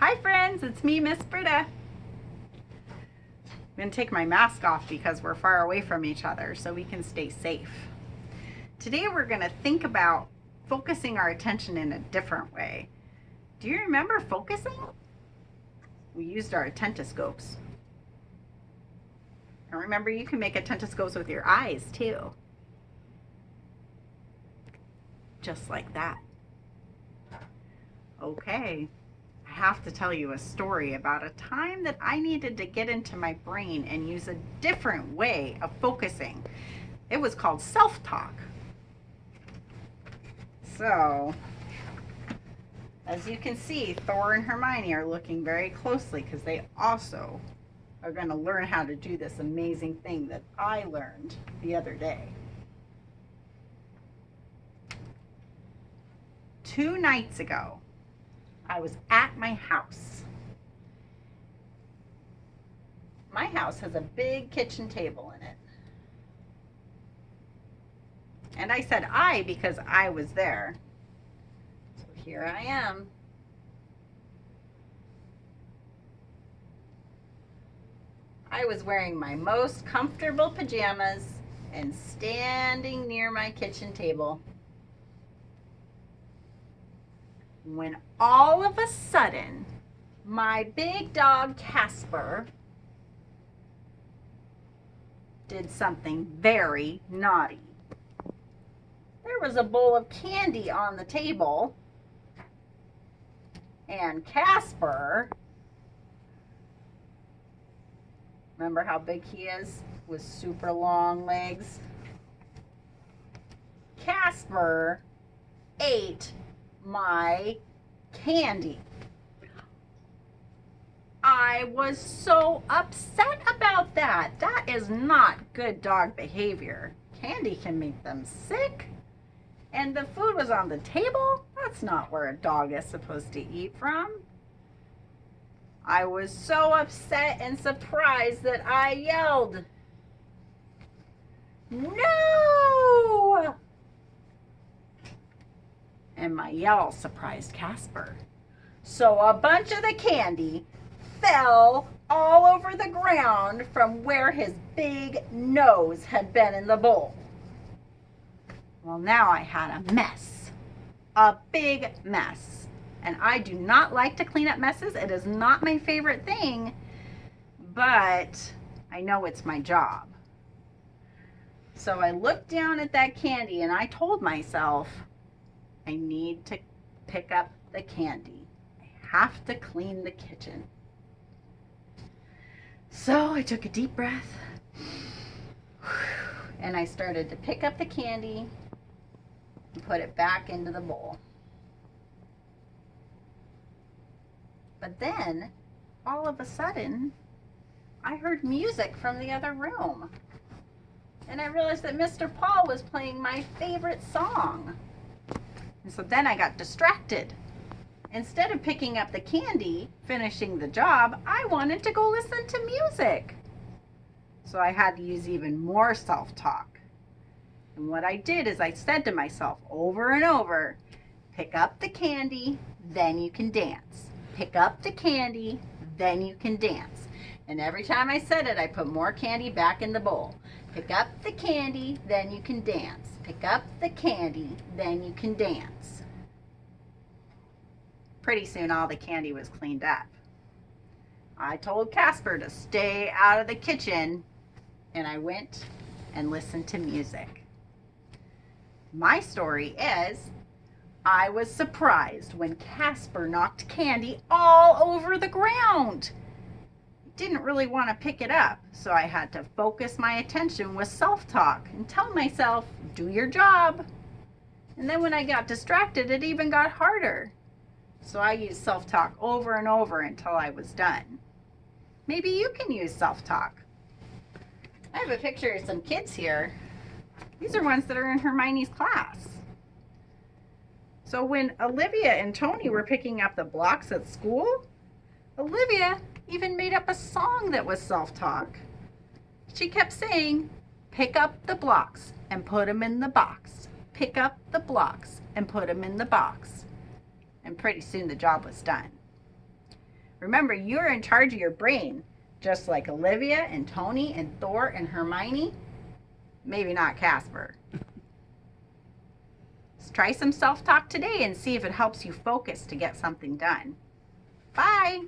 Hi friends, it's me, Miss Britta. I'm going to take my mask off because we're far away from each other so we can stay safe. Today we're going to think about focusing our attention in a different way. Do you remember focusing? We used our attentoscopes. And remember, you can make attentoscopes with your eyes too. Just like that. Okay. I have to tell you a story about a time that I needed to get into my brain and use a different way of focusing. It was called self-talk. So, as you can see, Thor and Hermione are looking very closely because they also are going to learn how to do this amazing thing that I learned the other day. 2 nights ago, I was at my house. My house has a big kitchen table in it. And I said I because I was there. So here I am. I was wearing my most comfortable pajamas and standing near my kitchen table when all of a sudden my big dog Casper did something very naughty. There was a bowl of candy on the table, and Casper, remember how big he is with super long legs? Casper ate my candy. I was so upset about that. That is not good dog behavior. Candy can make them sick. And the food was on the table. That's not where a dog is supposed to eat from. I was so upset and surprised that I yelled, "No!" And my yell surprised Casper. So a bunch of the candy fell all over the ground from where his big nose had been in the bowl. Well, now I had a mess. A big mess. And I do not like to clean up messes. It is not my favorite thing, but I know it's my job. So I looked down at that candy and I told myself, I need to pick up the candy. I have to clean the kitchen. So I took a deep breath and I started to pick up the candy and put it back into the bowl. But then, all of a sudden, I heard music from the other room. And I realized that Mr. Paul was playing my favorite song. And so then I got distracted. Instead of picking up the candy, finishing the job, I wanted to go listen to music. So I had to use even more self-talk. And what I did is I said to myself over and over, pick up the candy, then you can dance. Pick up the candy, then you can dance. And every time I said it, I put more candy back in the bowl. Pick up the candy, then you can dance. Pick up the candy, then you can dance. Pretty soon all the candy was cleaned up. I told Casper to stay out of the kitchen, and I went and listened to music. My story is, I was surprised when Casper knocked candy all over the ground. Didn't really want to pick it up, so I had to focus my attention with self-talk and tell myself, do your job. And then when I got distracted, it even got harder. So I used self-talk over and over until I was done. Maybe you can use self-talk. I have a picture of some kids here. These are ones that are in Hermione's class. So when Olivia and Tony were picking up the blocks at school, Olivia even made up a song that was self-talk. She kept saying, pick up the blocks and put them in the box. Pick up the blocks and put them in the box. And pretty soon the job was done. Remember, you're in charge of your brain, just like Olivia and Tony and Thor and Hermione. Maybe not Casper. Let's try some self-talk today and see if it helps you focus to get something done. Bye.